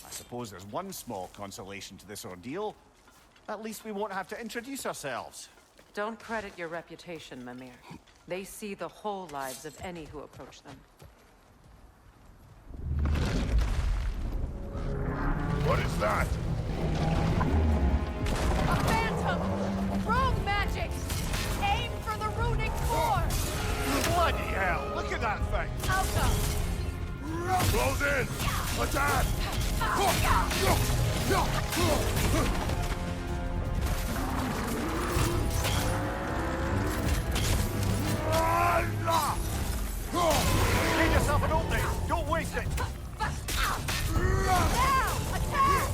I suppose there's one small consolation to this ordeal. At least we won't have to introduce ourselves. Don't credit your reputation, Mimir. They see the whole lives of any who approach them. What is that? A phantom! Rogue magic! Aim for the runic core! Bloody hell! Look at that thing! Alka! Close in! Attack! Make yourself an opening! Don't waste it! Now! Attack!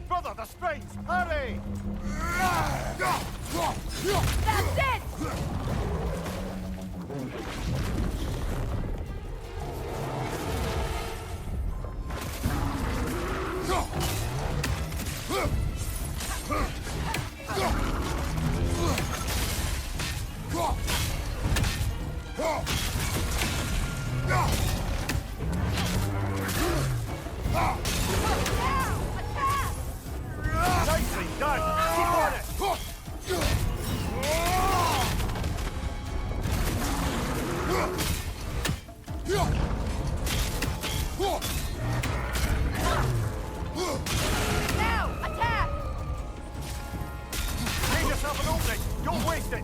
Brother, the springs! Hurry! That's it! Nicely done! Keep on it! Now! Attack! Make yourself an opening! Don't waste it!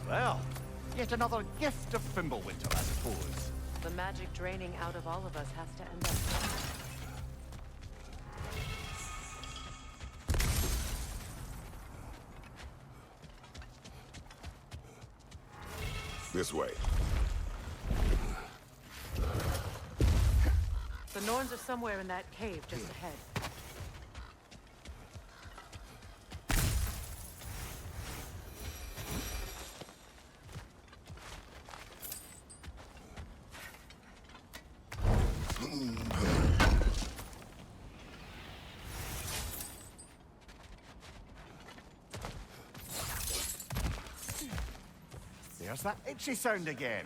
Well, yet another gift of Fimbulwinter, I suppose. The magic draining out of all of us has to end up somewhere. This way. The Norns are somewhere in that cave just ahead. There's that itchy sound again.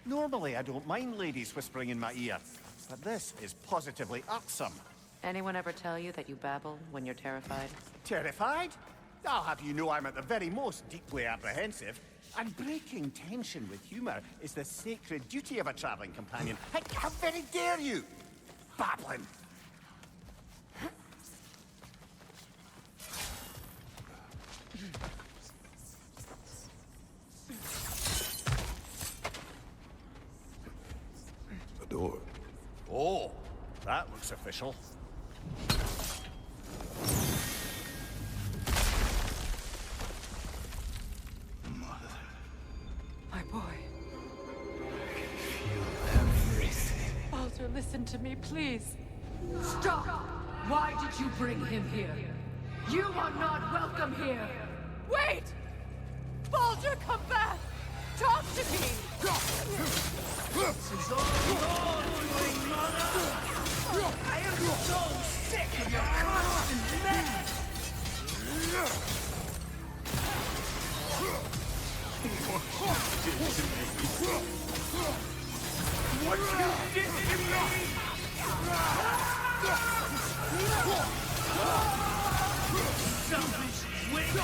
Normally, I don't mind ladies whispering in my ear, but this is positively irksome. Anyone ever tell you that you babble when you're terrified? Terrified? I'll have you know I'm at the very most deeply apprehensive. And breaking tension with humor is the sacred duty of a traveling companion. How very dare you? Babbling. A door. Oh, that looks official. My boy. Feel everything. Baldur, listen to me, please. Stop! Why did you bring him here? You are not welcome here! Wait! Baldur, come back! Talk to me! This is all your doing, mother! I am so sick of your constant mess! What you did to me! Selfish witch!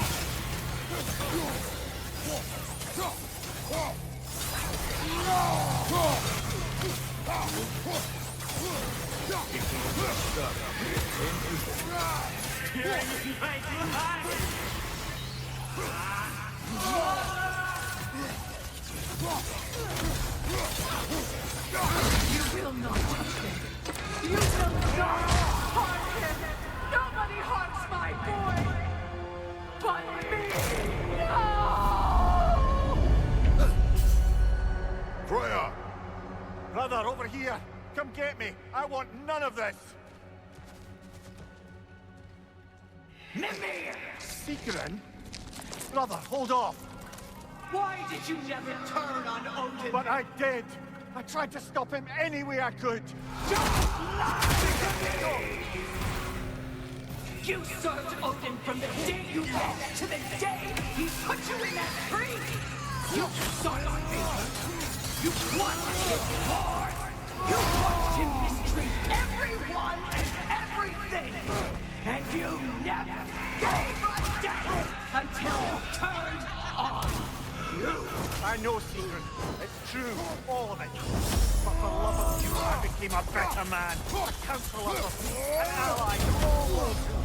You will not touch him! You will not harm him! Nobody harms my boy! But me! No! Freya! Brother, over here! Come get me! I want none of this! Mimir! Secret? Brother, hold off! Why did you never turn on Odin? But I did! I tried to stop him any way I could! Just lie to me! You served Odin from the day you left to the day he put you in that tree! You saw him! You watched him hard! You watched him mistreat everyone and everything! And you never gave a damn until you turned on you! I know, Secret. It's true, all of it. But for love of you, I became a better man. A counselor, an ally to all those who...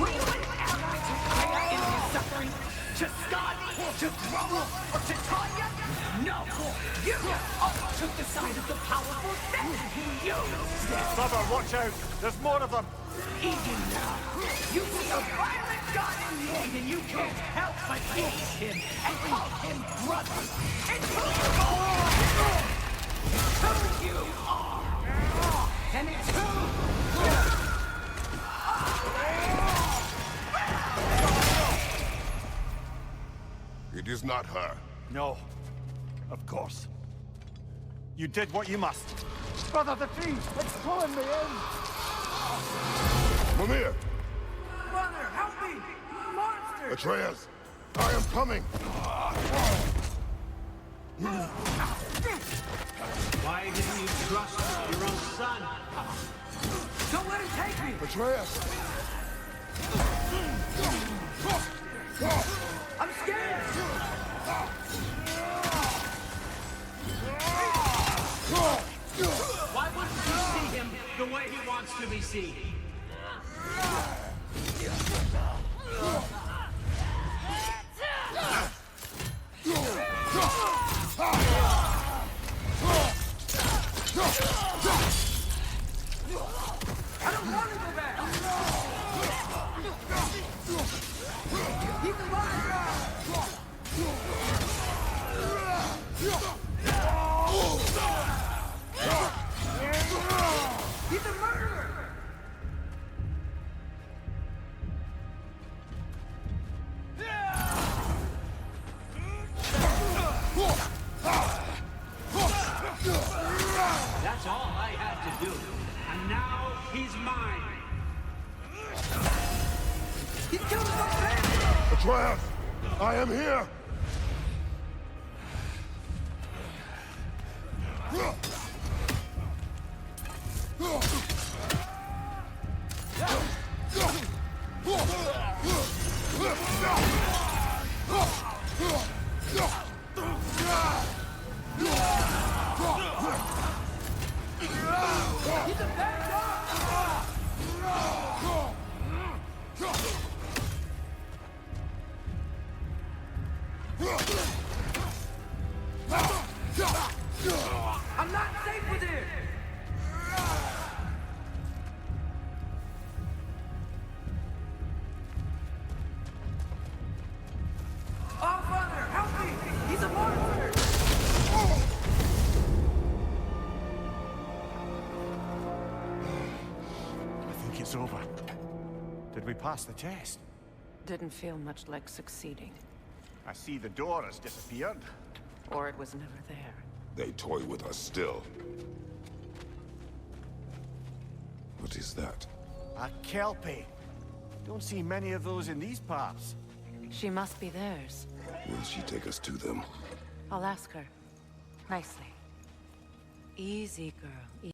Were you an ally to Freya in his suffering? To Scott? To Groma? Or to Tanya? No! You all took the side of the powerful, then you used it! Brother, watch out! There's more of them! Even now, you see a violent god in need and you can't help but ease him and call him brother. It's who you are! It's who you are! And it's who... It is not her. No. Of course. You did what you must. Brother, the tree! It's pulling me in! Mimir! Brother, help me! Monster! Atreus! I am coming! Why didn't you trust your own son? Don't let him take me! Atreus! I'm scared! Why wouldn't you see him the way he wants to be seen? I don't want to go back! He's alive! He's a murderer! That's all I had to do. And now he's mine. He's killed my family! Atreus! I am here! He's a bad dog! I'm not Did we pass the test? Didn't feel much like succeeding. I see the door has disappeared. Or it was never there. They toy with us still. What is that? A kelpie. Don't see many of those in these parts. She must be theirs. Will she take us to them? I'll ask her. Nicely. Easy, girl.